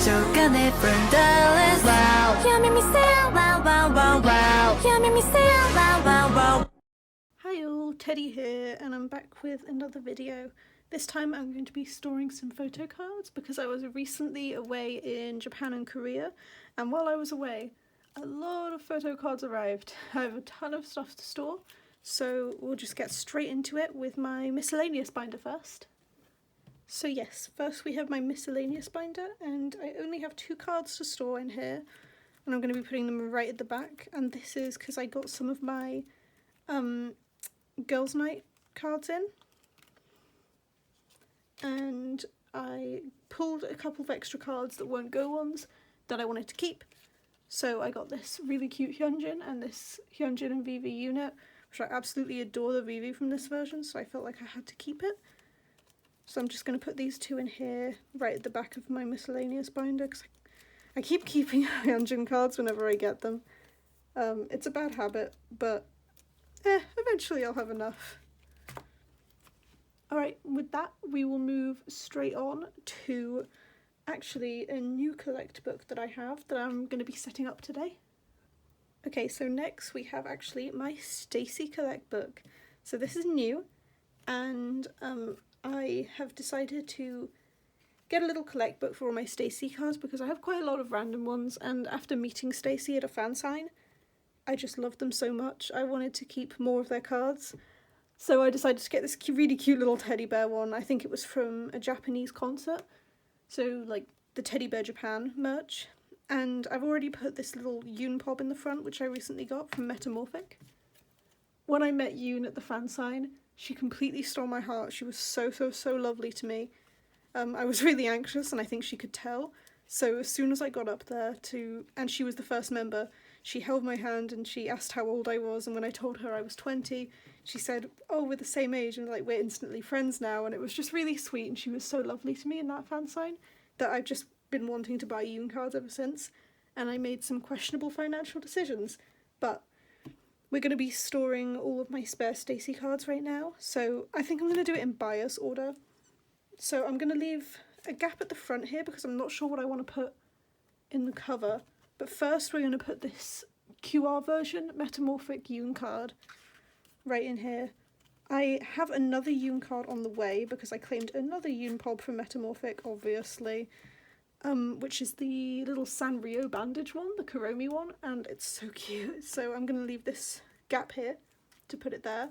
took a different list. Wow, you made me say wow, wow, wow, wow. You made me say wow, wow, wow. Hi all, Teddy here, and I'm back with another video. This time I'm going to be storing some photo cards because I was recently away in Japan and Korea, and while I was away, a lot of photo cards arrived. I have a ton of stuff to store, so we'll just get straight into it with my miscellaneous binder first. So yes, first we have my miscellaneous binder, and I only have 2 cards to store in here, and I'm going to be putting them right at the back, and this is because I got some of my girls' night cards in, and I pulled a couple of extra cards that weren't go ones that I wanted to keep. So I got this really cute Hyunjin and this Hyunjin and Vivi unit, which I absolutely adore the Vivi from this version, so I felt like I had to keep it. So I'm just going to put these 2 in here right at the back of my miscellaneous binder because I keep keeping Hyunjin cards whenever I get them. It's a bad habit, but eventually I'll have enough. Alright, with that we will move straight on to actually a new collect book that I have that I'm going to be setting up today. Okay, so next we have actually my STAYC collect book. So this is new, and I have decided to get a little collect book for all my STAYC cards because I have quite a lot of random ones, and after meeting Stacey at a fan sign, I just loved them so much. I wanted to keep more of their cards. So I decided to get this really cute little teddy bear one. I think it was from a Japanese concert, so like the Teddy Bear Japan merch. And I've already put this little Yoon Pob in the front, which I recently got from Metamorphic. When I met Yoon at the fan sign, she completely stole my heart. She was so lovely to me. I was really anxious, and I think she could tell. So as soon as I got up there and she was the first member, she held my hand and she asked how old I was, and when I told her I was 20, she said, oh, we're the same age, and like, we're instantly friends now, and it was just really sweet, and she was so lovely to me in that fan sign that I've just been wanting to buy Yoon cards ever since, and I made some questionable financial decisions, but we're going to be storing all of my spare STAYC cards right now, so I think I'm going to do it in bias order. So I'm going to leave a gap at the front here because I'm not sure what I want to put in the cover. But first we're going to put this QR version Metamorphic Yoon card right in here. I have another Yoon card on the way because I claimed another Yoon Pob from Metamorphic, obviously, which is the little Sanrio bandage one, the Kuromi one, and it's so cute. So I'm going to leave this gap here to put it there.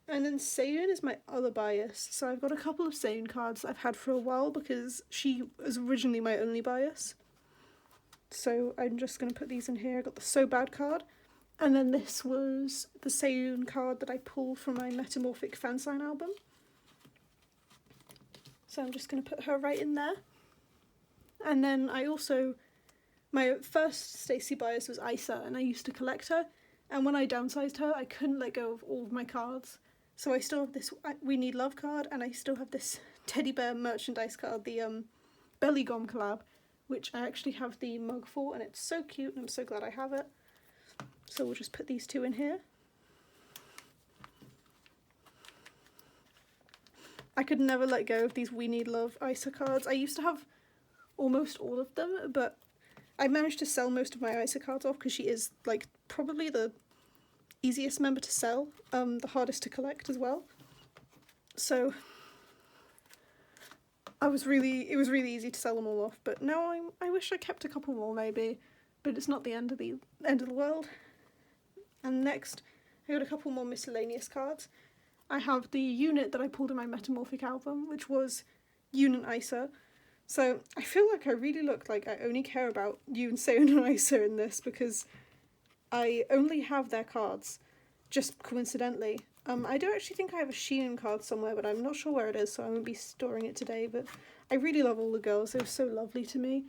And then Seiyun is my other bias. So I've got a couple of Seiyun cards I've had for a while because she was originally my only bias. So I'm just going to put these in here. I got the So Bad card, and then this was the Seiyun card that I pulled from my Metamorphic fansign album. So I'm just going to put her right in there. And then my first STAYC bias was Isa, and I used to collect her, and when I downsized her I couldn't let go of all of my cards. So I still have this We Need Love card, and I still have this teddy bear merchandise card, the Billlie collab, which I actually have the mug for, and it's so cute, and I'm so glad I have it. So we'll just put these 2 in here. I could never let go of these We Need Love Isa cards. I used to have almost all of them, but I managed to sell most of my Isa cards off because she is like probably the easiest member to sell, the hardest to collect as well. So it was really easy to sell them all off, but now I wish I kept a couple more maybe, but it's not the end of the world. And next I got a couple more miscellaneous cards. I have the unit that I pulled in my Metamorphic album, which was Yoon and Isa. So I feel like I really look like I only care about Yoon, Seiyun and Isa in this because I only have their cards, just coincidentally. I do actually think I have a Sheehan card somewhere, but I'm not sure where it is, so I won't be storing it today. But I really love all the girls. They were so lovely to me.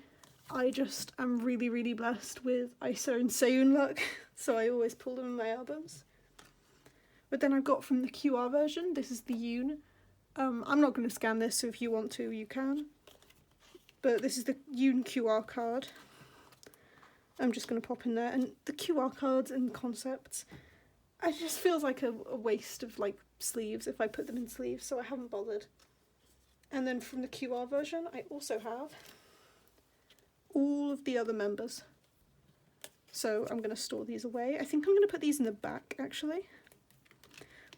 I just am really blessed with Isa and Seiyun luck, so I always pull them in my albums. But then I've got from the QR version, this is the Yoon. I'm not going to scan this, so if you want to, you can. But this is the Yoon QR card. I'm just going to pop in there. And the QR cards and concepts, it just feels like a waste of like sleeves if I put them in sleeves, so I haven't bothered. And then from the QR version I also have all of the other members. So I'm going to store these away. I think I'm going to put these in the back, actually.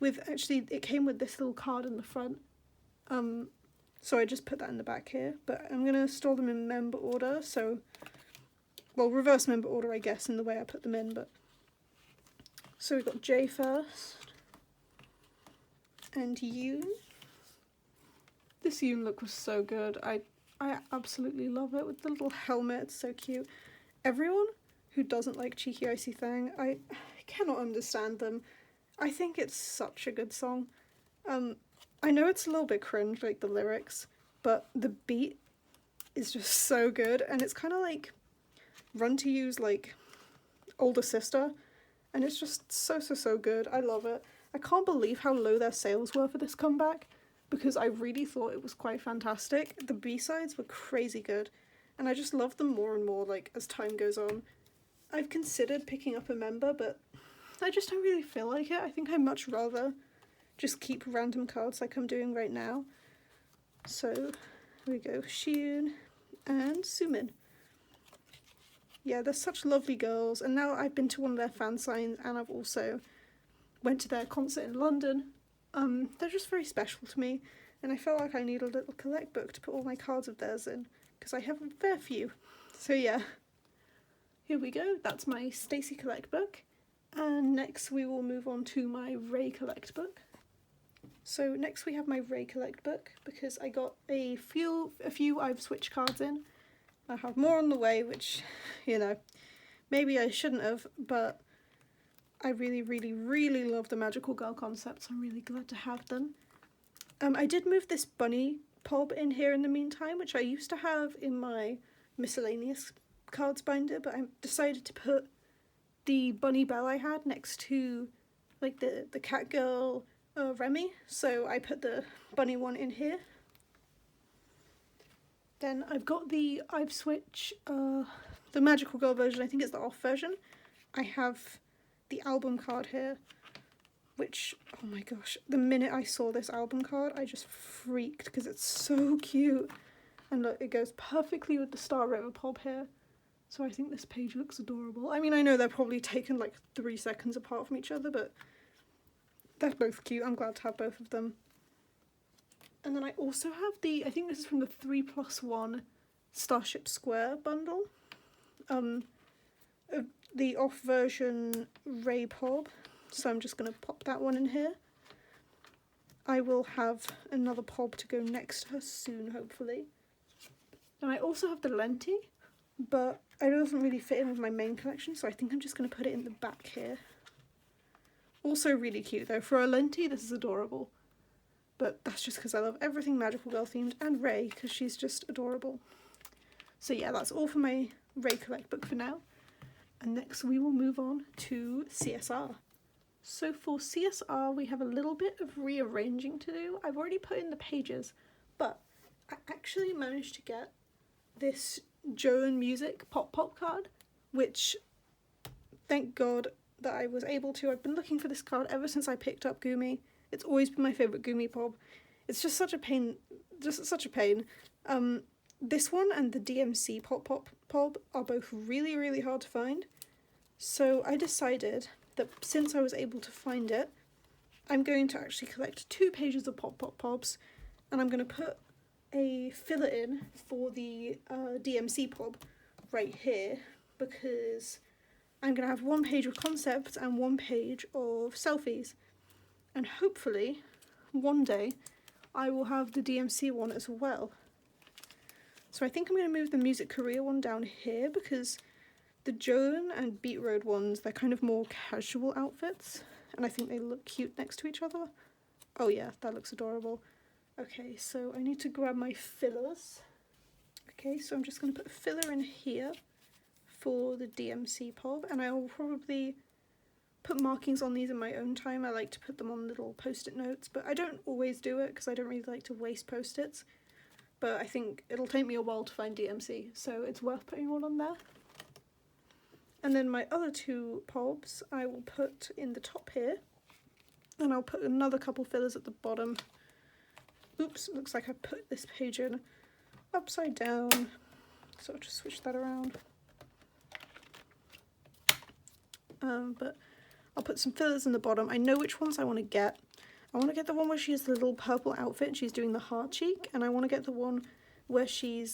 It came with this little card in the front. So I just put that in the back here. But I'm going to store them in member order. So, well, reverse member order, I guess, in the way I put them in. But so we've got J first. And Yoon. This Yoon look was so good. I absolutely love it with the little helmet. It's so cute. Everyone who doesn't like Cheeky Icy Thang, I cannot understand them. I think it's such a good song. I know it's a little bit cringe, like the lyrics, but the beat is just so good, and it's kind of like Run to You's like older sister, and it's just so good. I love it. I can't believe how low their sales were for this comeback, because I really thought it was quite fantastic. The B-sides were crazy good, and I just love them more and more like as time goes on. I've considered picking up a member, but I just don't really feel like it. I think I'd much rather just keep random cards like I'm doing right now. So here we go, Xion and Sumin. Yeah, they're such lovely girls, and now I've been to one of their fan signs, and I've also went to their concert in London. They're just very special to me, and I felt like I need a little collect book to put all my cards of theirs in, because I have a fair few. So yeah, here we go. That's my STAYC collect book, and next we will move on to my Ray collect book. So next we have my Ray collect book, because I got a few I've switched cards in. I have more on the way, which, you know, maybe I shouldn't have, but I really love the Magical Girl concepts. I'm really glad to have them. I did move this bunny pob in here in the meantime, which I used to have in my miscellaneous cards binder, but I decided to put the bunny bell I had next to like the cat girl Remy, so I put the bunny one in here. Then I've switched the Magical Girl version. I think it's the off version. I have the album card here, which, oh my gosh, the minute I saw this album card I just freaked, because it's so cute, and look, it goes perfectly with the Star River pob here. So I think this page looks adorable. I mean, I know they're probably taken like 3 seconds apart from each other, but they're both cute. I'm glad to have both of them. And then I also have I think this is from the 3+1 Starship Square bundle. The off version Ray pob. So I'm just going to pop that one in here. I will have another pob to go next to her soon, hopefully. And I also have the Lenti, but it doesn't really fit in with my main collection, so I think I'm just going to put it in the back here. Also really cute though. For a Lenti, this is adorable. But that's just because I love everything Magical Girl themed, and Ray, because she's just adorable. So yeah, that's all for my Ray collect book for now. And next we will move on to CSR. So for CSR, we have a little bit of rearranging to do. I've already put in the pages, but I actually managed to get this Joan Music Pop card, which, thank God that I was able to. I've been looking for this card ever since I picked up Gumi. It's always been my favourite Gumi pob. It's just such a pain, this one and the DMC pob are both really hard to find. So I decided that since I was able to find it, I'm going to actually collect 2 pages of pobs, and I'm going to put a filler in for the DMC pob right here, because I'm going to have 1 page of concepts and 1 page of selfies, and hopefully one day I will have the DMC one as well. So I think I'm going to move the Music Korea one down here, because the Joan and Beat Road ones, they're kind of more casual outfits, and I think they look cute next to each other. Oh yeah, that looks adorable. Okay, so I need to grab my fillers. Okay, so I'm just going to put a filler in here for the DMC pob, and I will probably put markings on these in my own time. I like to put them on little post-it notes, but I don't always do it because I don't really like to waste post-its. But I think it'll take me a while to find DMC, so it's worth putting one on there. And then my other 2 pobs I will put in the top here, and I'll put another couple fillers at the bottom. Oops, looks like I put this page in upside down. so I'll just switch that around. But I'll put some fillers in the bottom. I know which ones I want to get. I want to get the one where she has the little purple outfit and she's doing the heart cheek, and I want to get the one where she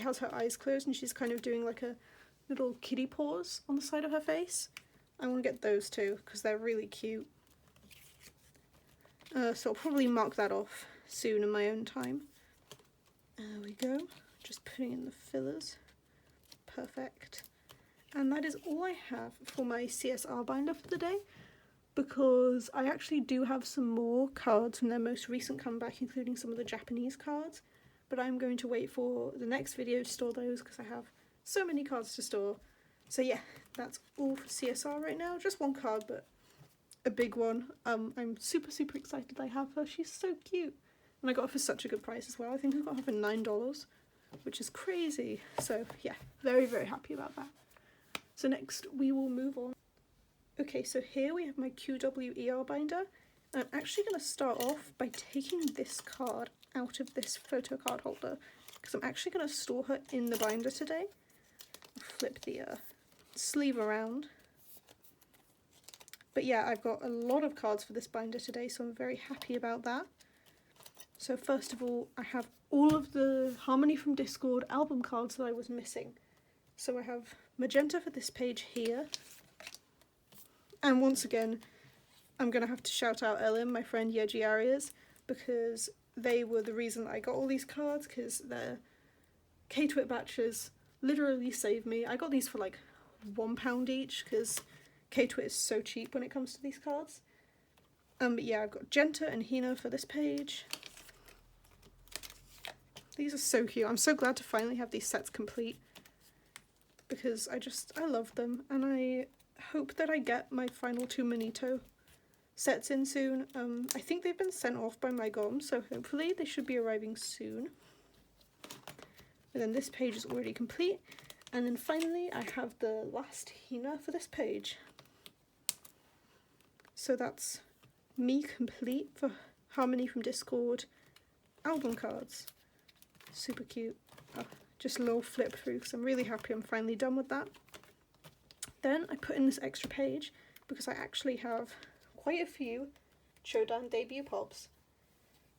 has her eyes closed and she's kind of doing like a little kitty paws on the side of her face. I want to get those two because they're really cute. So I'll probably mark that off soon in my own time. There we go. Just putting in the fillers. Perfect. And that is all I have for my CSR binder for the day, because I actually do have some more cards from their most recent comeback, including some of the Japanese cards, but I'm going to wait for the next video to store those because I have so many cards to store. So yeah, that's all for CSR right now. Just one card, but a big one. I'm super excited I have her. She's so cute. And I got her for such a good price as well. I think I got her for $9, which is crazy. So yeah, very happy about that. So next we will move on. Okay, so here we have my QWER binder. I'm actually going to start off by taking this card out of this photo card holder, because I'm actually going to store her in the binder today. I'll flip the sleeve around. But yeah, I've got a lot of cards for this binder today, so I'm very happy about that. So first of all, I have all of the Harmony from Discord album cards that I was missing. So I have magenta for this page here. And once again, I'm going to have to shout out Ellen, my friend Yeji Arias, because they were the reason I got all these cards, because their K-Twit batches literally saved me. I got these for like £1 each, because K-Twit is so cheap when it comes to these cards. But yeah, I've got Genta and Hina for this page. These are so cute. I'm so glad to finally have these sets complete, because I love them, and I hope that I get my final 2 Manito sets in soon. I think they've been sent off by my GOM, so hopefully they should be arriving soon. And then this page is already complete. And then finally I have the last Hina for this page. So that's me complete for Harmony from Discord album cards. Super cute. Just a little flip through because I'm really happy I'm finally done with that. Then I put in this extra page because I actually have quite a few Chodan debut pops.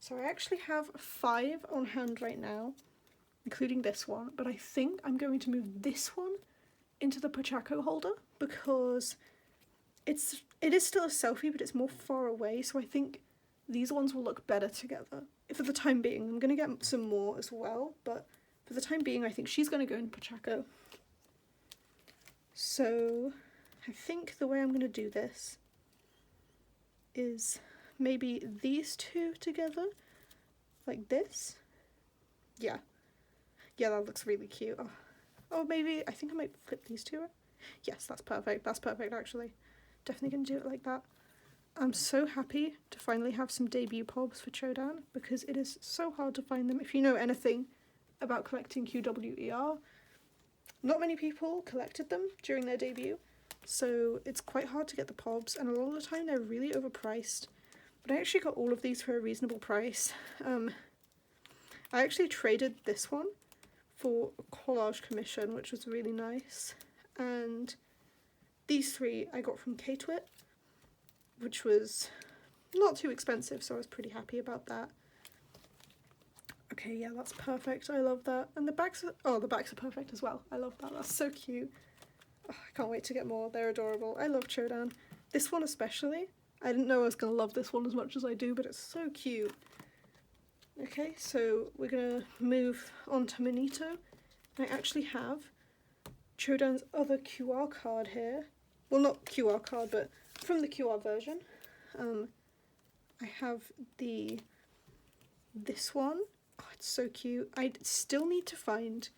So I actually have 5 on hand right now, including this one, but I think I'm going to move this one into the Pochaco holder because it is still a selfie, but it's more far away, so I think these ones will look better together. For the time being, I'm going to get some more as well, but for the time being I think she's going to go in Pochaco. So I think the way I'm going to do this is maybe these two together, like this. Yeah, that looks really cute. Oh, maybe, I think I might flip these two. Yes, that's perfect actually. Definitely going to do it like that. I'm so happy to finally have some debut pobs for Chodan because it is so hard to find them. If you know anything about collecting QWER, not many people collected them during their debut, so it's quite hard to get the pobs, and a lot of the time they're really overpriced. But I actually got all of these for a reasonable price. I actually traded this one for a collage commission, which was really nice, and these 3 I got from K-Twit, which was not too expensive, so I was pretty happy about that. Okay, yeah, that's perfect. I love that. And the backs are perfect as well. I love that. That's so cute. Oh, I can't wait to get more. They're adorable. I love Chodan. This one especially. I didn't know I was going to love this one as much as I do, but it's so cute. Okay, so we're going to move on to Manito. I actually have Chodan's other QR card here. Well, not QR card, but from the QR version. I have this one. Oh, it's so cute. I still need to find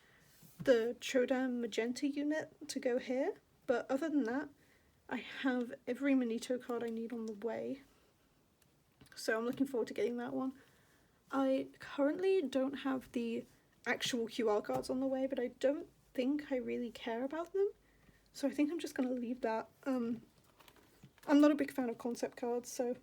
the Chodan magenta unit to go here, but other than that, I have every Manito card I need on the way. So I'm looking forward to getting that one. I currently don't have the actual QR cards on the way, but I don't think I really care about them. So I think I'm just going to leave that. I'm not a big fan of concept cards, so...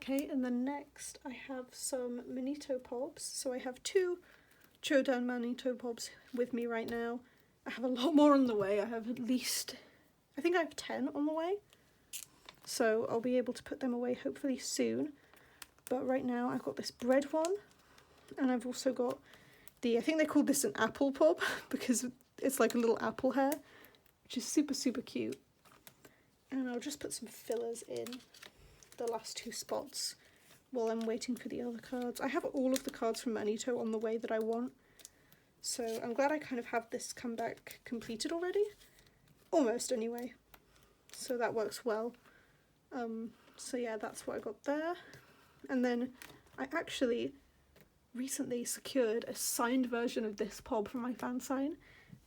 Okay, and then next I have some Manito Pobs. So I have 2 Chodan Manito Pobs with me right now. I have a lot more on the way. I have at least, I think I have 10 on the way. So I'll be able to put them away hopefully soon. But right now I've got this bread one, and I've also got the, I think they called this an apple pob because it's like a little apple hair, which is super, super cute. And I'll just put some fillers in the last 2 spots while I'm waiting for the other cards. I have all of the cards from Manito on the way that I want. So I'm glad I kind of have this comeback completed already. Almost anyway. So that works well. So yeah, that's what I got there. And then I actually recently secured a signed version of this pob from my fan sign.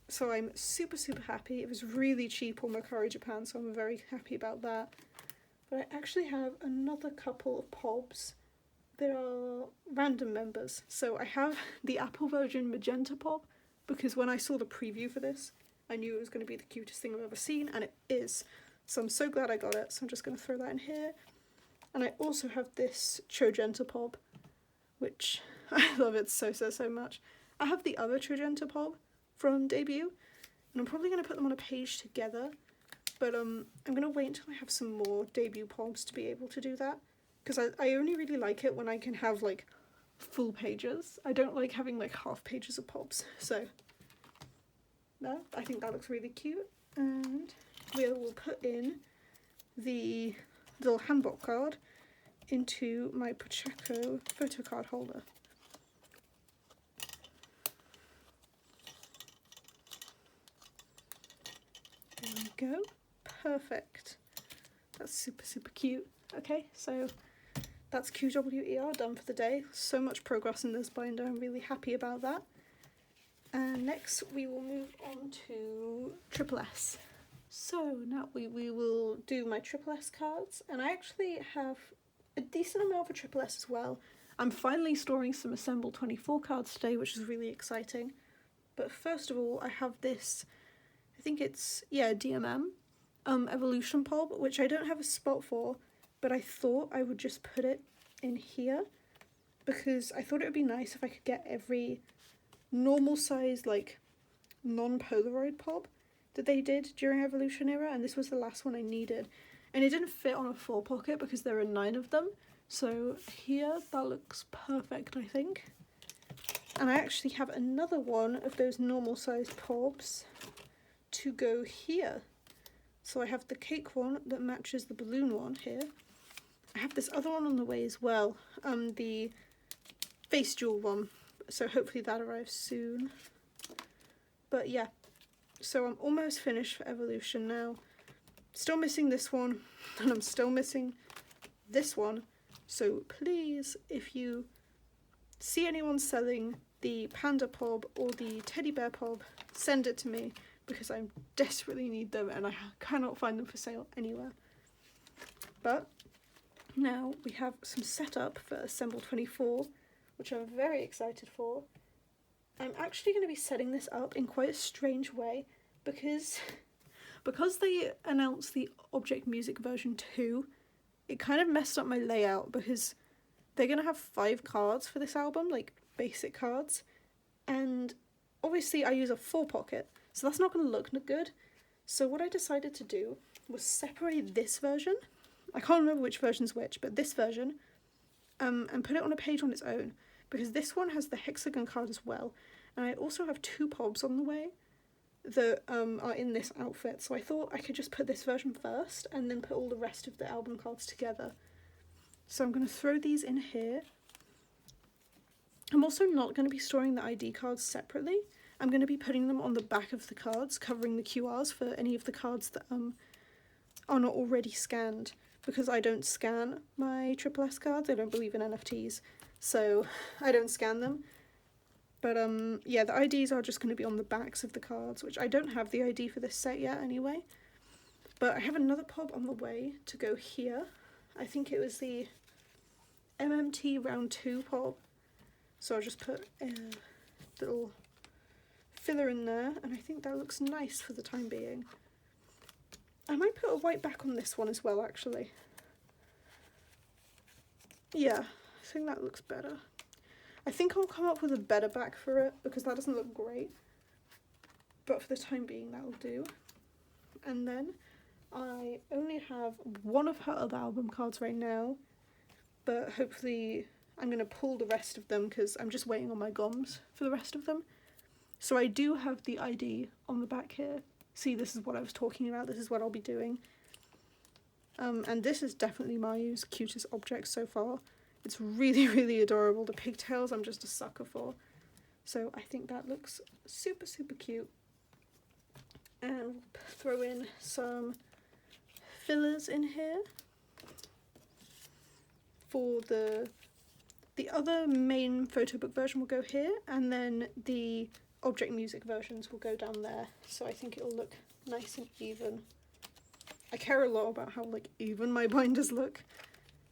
So I'm super, super happy. It was really cheap on Mercari Japan, so I'm very happy about that. But I actually have another couple of pobs that are random members. So I have the Apple version Magenta pob, because when I saw the preview for this, I knew it was going to be the cutest thing I've ever seen, and it is. So I'm so glad I got it. So I'm just going to throw that in here. And I also have this Chogenta pob, which I love it so, so, so much. I have the other Chogenta pob from debut, and I'm probably going to put them on a page together, but I'm going to wait until I have some more debut pobs to be able to do that, because I only really like it when I can have like full pages. I don't like having like half pages of pobs. So no, I think that looks really cute, and we will put in the little handbook card into my Pacheco photo card holder. There we go. Perfect. That's super, super cute. Okay, so that's QWER done for the day. So much progress in this binder. I'm really happy about that. And next we will move on to Triple S. So now we will do my Triple S cards, and I actually have a decent amount for Triple S as well. I'm finally storing some Assemble 24 cards today, which is really exciting. But first of all, I have this, I think it's, yeah, DMM Evolution Pob, which I don't have a spot for, but I thought I would just put it in here because I thought it would be nice if I could get every normal size, like, non-Polaroid Pob that they did during Evolution era, and this was the last one I needed. And it didn't fit on a 4 pocket because there are 9 of them. So here, that looks perfect, I think. And I actually have another one of those normal sized Pobs to go here. So I have the cake one that matches the balloon one here. I have this other one on the way as well, the face jewel one. So hopefully that arrives soon. But yeah, so I'm almost finished for Evolution now. Still missing this one, and I'm still missing this one. So please, if you see anyone selling the Panda Pob or the Teddy Bear Pob, send it to me, because I desperately need them and I cannot find them for sale anywhere. But now we have some setup for Assemble 24, which I'm very excited for. I'm actually going to be setting this up in quite a strange way, because they announced the Object Music version 2, it kind of messed up my layout, because they're going to have 5 cards for this album, like basic cards, and obviously I use a 4 pocket, so that's not going to look good. So what I decided to do was separate this version, I can't remember which version's which, but this version, and put it on a page on its own, because this one has the hexagon card as well, and I also have 2 Pobs on the way that are in this outfit, so I thought I could just put this version first and then put all the rest of the album cards together. So I'm going to throw these in here. I'm also not going to be storing the ID cards separately. I'm going to be putting them on the back of the cards, covering the QRs for any of the cards that are not already scanned, because I don't scan my Triple S cards. I don't believe in NFTs, so I don't scan them. But yeah, the IDs are just going to be on the backs of the cards, which I don't have the ID for this set yet anyway. But I have another Pob on the way to go here. I think it was the MMT Round 2 Pob. So I'll just put a little filler in there, and I think that looks nice for the time being. I might put a white back on this one as well, actually. Yeah, I think that looks better. I think I'll come up with a better back for it because that doesn't look great. But for the time being, that'll do. And then I only have one of her other album cards right now, but hopefully I'm going to pull the rest of them because I'm just waiting on my gums for the rest of them. So I do have the ID on the back here. See, this is what I was talking about. This is what I'll be doing. And this is definitely Mayu's cutest object so far. It's really, really adorable. The pigtails I'm just a sucker for. So I think that looks super, super cute. And we'll throw in some fillers in here for the other main photo book version will go here, and then the object music versions will go down there. So I think it'll look nice and even. I care a lot about how like even my binders look,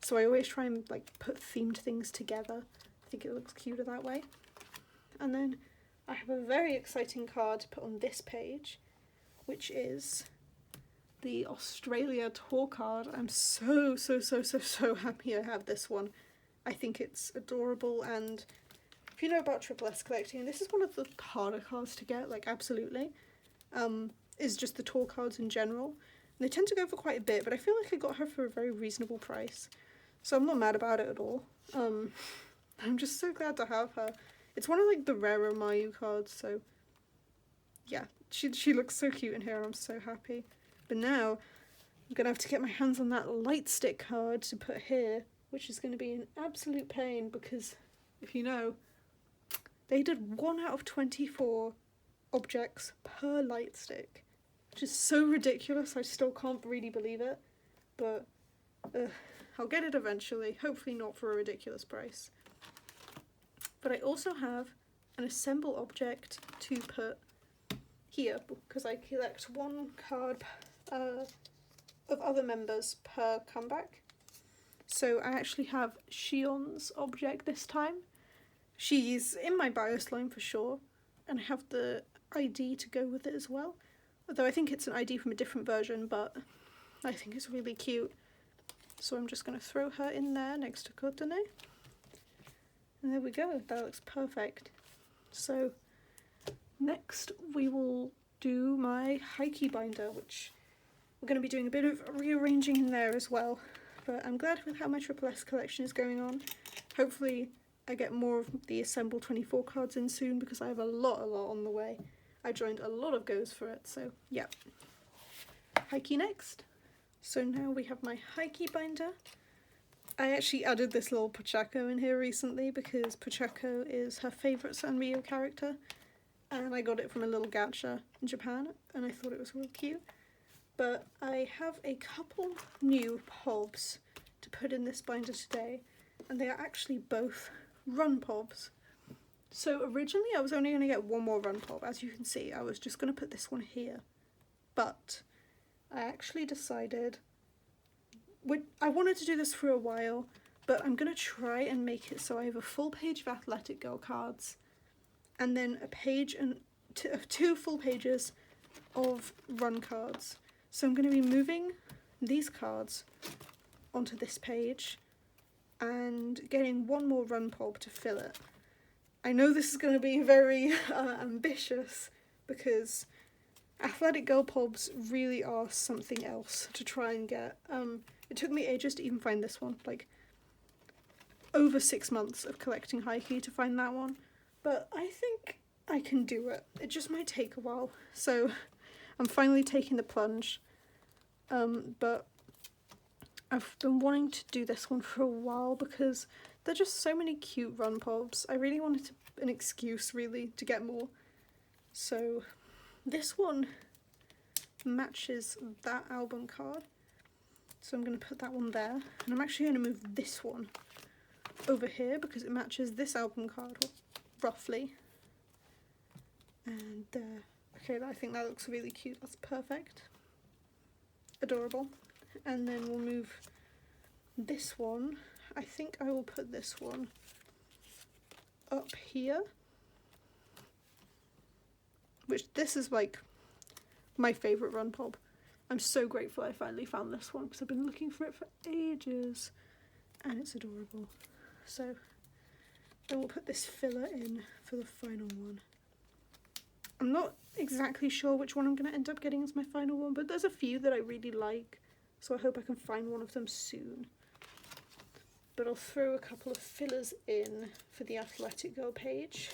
so I always try and like put themed things together. I think it looks cuter that way. And then I have a very exciting card to put on this page, which is the Australia tour card. I'm so happy I have this one. I think it's adorable, and if you know about S collecting, this is one of the harder cards to get, like absolutely, is just the tour cards in general. And they tend to go for quite a bit, but I feel like I got her for a very reasonable price. So I'm not mad about it at all. I'm just so glad to have her. It's one of like the rarer Mayu cards, so yeah, she looks so cute in here and I'm so happy. But now I'm gonna have to get my hands on that light stick card to put here, which is going to be an absolute pain because, if you know, they did 1 out of 24 objects per light stick, which is so ridiculous. I still can't really believe it, but I'll get it eventually, hopefully not for a ridiculous price. But I also have an assemble object to put here because I collect 1 card of other members per comeback. So I actually have Shion's object this time. She's in my bios line for sure, and I have the ID to go with it as well. Although I think it's an ID from a different version, but I think it's really cute. So I'm just going to throw her in there next to Kotane. And there we go, that looks perfect. So next we will do my H1-KEY binder, which we're going to be doing a bit of rearranging in there as well. But I'm glad with how my S collection is going on. Hopefully I get more of the Assemble 24 cards in soon because I have a lot on the way. I joined a lot of goes for it, so yeah. H1-KEY next. So now we have my H1-KEY binder. I actually added this little Pochako in here recently because Pochako is her favourite Sanrio character, and I got it from a little gacha in Japan and I thought it was really cute. But I have a couple new POBs to put in this binder today, and they are actually both run POBs. So originally I was only going to get 1 more run POB. As you can see, I was just going to put this one here. But I actually decided, I wanted to do this for a while, but I'm going to try and make it so I have a full page of Athletic Girl cards, and then a page and 2 full pages of run cards. So I'm going to be moving these cards onto this page and getting 1 more run POB to fill it. I know this is going to be very ambitious because Athletic Girl POBs really are something else to try and get. It took me ages to even find this one, like over 6 months of collecting H1-KEY to find that one, but I think I can do it. It just might take a while, so I'm finally taking the plunge, but I've been wanting to do this one for a while because there are just so many cute run POBs. I really wanted an excuse really to get more. So this one matches that album card, so I'm going to put that one there, and I'm actually going to move this one over here because it matches this album card roughly. And okay, I think that looks really cute. That's perfect. Adorable. And then we'll move this one. I think I will put this one up here, which this is like my favourite run POB. I'm so grateful I finally found this one because I've been looking for it for ages. and it's adorable. So then we'll put this filler in for the final one. I'm not exactly sure which one I'm going to end up getting as my final one, but there's a few that I really like, so I hope I can find one of them soon. But I'll throw a couple of fillers in for the Athletic Girl page,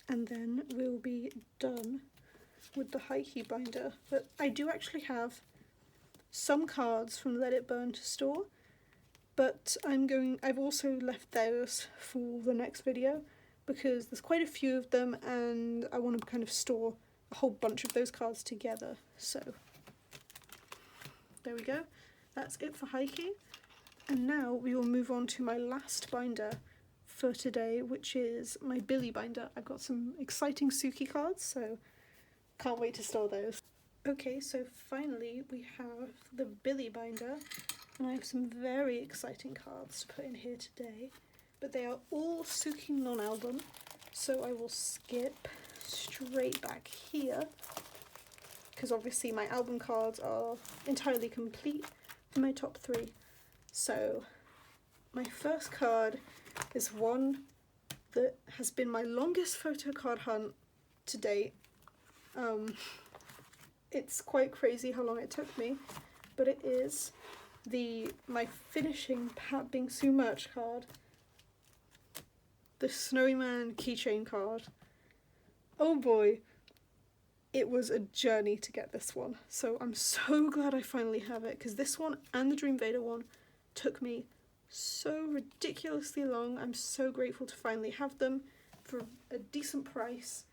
and then we'll be done with the H1-KEY binder. But I do actually have some cards from Let It Burn to store, but I've also left those for the next video because there's quite a few of them and I want to kind of store a whole bunch of those cards together. So there we go, that's it for H1-KEY. And now we will move on to my last binder for today, which is my Billlie binder. I've got some exciting Suki cards, so can't wait to store those. Okay, so finally we have the Billlie binder, and I have some very exciting cards to put in here today, but they are all Suki non-album, so I will skip straight back here, because obviously my album cards are entirely complete for my top 3. So my first card is one that has been my longest photo card hunt to date. It's quite crazy how long it took me, but it is my finishing Pat Bingsu merch card, the Snowy Man keychain card. Oh boy, it was a journey to get this one, so I'm so glad I finally have it, because this one and the Dream Vader one took me so ridiculously long. I'm so grateful to finally have them for a decent price,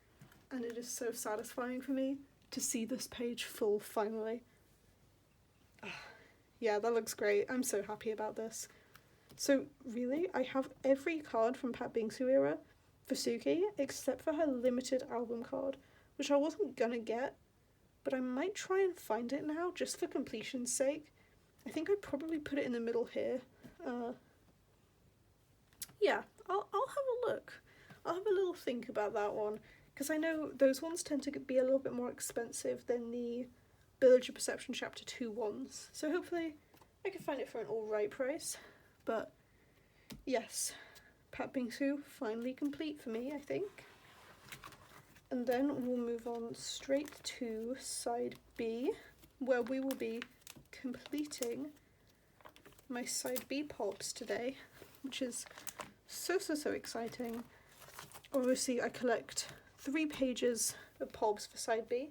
and it is so satisfying for me to see this page full finally. Yeah, that looks great. I'm so happy about this. So really, I have every card from Pat Bingsu era for Suki except for her limited album card, which I wasn't gonna get, but I might try and find it now just for completion's sake. I think I'd probably put it in the middle here. Yeah, I'll have a look. I'll have a little think about that one, because I know those ones tend to be a little bit more expensive than the Village of Perception Chapter 2 ones. So hopefully I can find it for an alright price. But yes, Pat Bingsu finally complete for me, I think. And then we'll move on straight to side B, where we will be completing my side B pops today, which is so exciting. Obviously I collect 3 pages of pops for side B,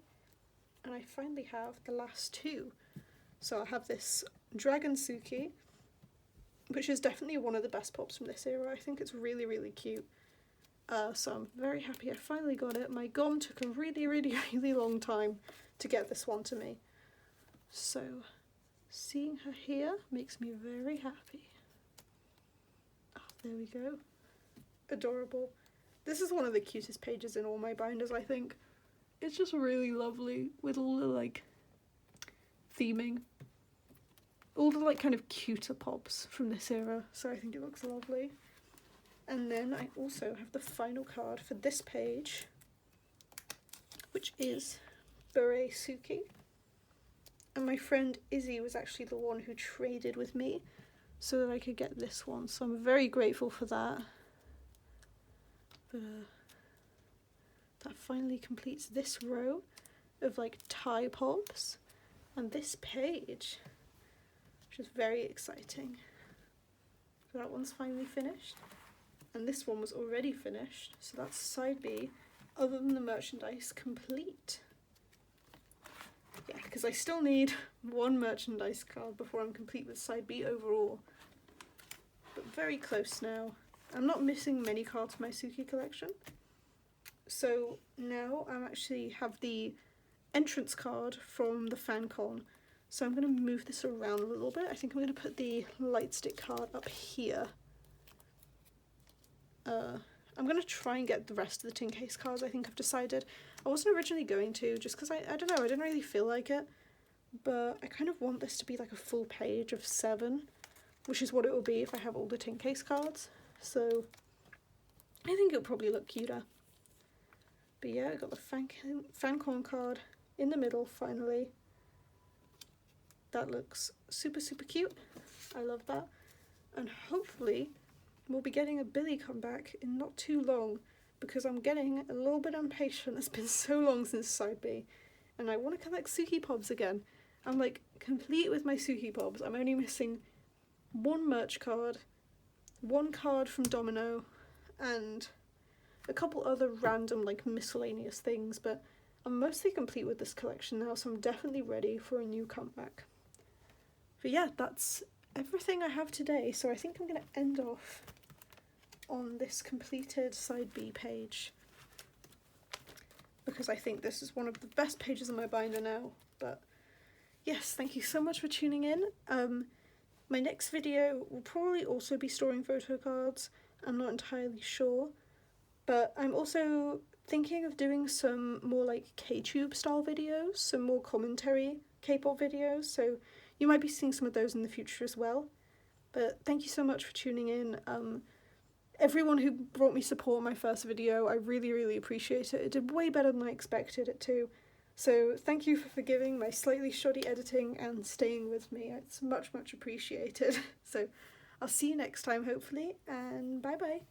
and I finally have the last 2. So I have this Dragon Suki, which is definitely one of the best pops from this era. I think it's really cute. So I'm very happy I finally got it. My GOM took a really long time to get this one to me. So seeing her here makes me very happy. Oh, there we go. Adorable. This is one of the cutest pages in all my binders, I think. It's just really lovely with all the like theming. All the like kind of cuter pops from this era, so I think it looks lovely. And then I also have the final card for this page, which is Beret Suki. And my friend Izzy was actually the one who traded with me so that I could get this one, so I'm very grateful for that. But that finally completes this row of like tie pops and this page, which is very exciting. So that one's finally finished, and this one was already finished, so that's side B, other than the merchandise, complete. Yeah, because I still need one merchandise card before I'm complete with side B overall, but very close now. I'm not missing many cards from my Suki collection. So now I actually have the entrance card from the fan con. So I'm going to move this around a little bit. I think I'm going to put the light stick card up here. I'm going to try and get the rest of the tin case cards, I think I've decided. I wasn't originally going to, just because I don't know, I didn't really feel like it. But I kind of want this to be like a full page of 7, which is what it will be if I have all the tin case cards. So I think it'll probably look cuter. But yeah, I got the FanCon card in the middle finally. That looks super cute. I love that. And hopefully we'll be getting a Billlie comeback in not too long, because I'm getting a little bit impatient. It's been so long since Side B, and I want to collect Suki Pobs again. I'm like complete with my Suki Pobs. I'm only missing one merch card, one card from Domino, and a couple other random like miscellaneous things, but I'm mostly complete with this collection now, so I'm definitely ready for a new comeback. But yeah, that's everything I have today, so I think I'm going to end off on this completed Side B page, because I think this is one of the best pages in my binder now. But yes, thank you so much for tuning in. My next video will probably also be storing photo cards. I'm not entirely sure, but I'm also thinking of doing some more like K-tube style videos, some more commentary K-pop videos, so you might be seeing some of those in the future as well. But thank you so much for tuning in. Everyone who brought me support in my first video, I really appreciate it. It did way better than I expected it to. So thank you for forgiving my slightly shoddy editing and staying with me. It's much appreciated. So I'll see you next time hopefully, and bye bye.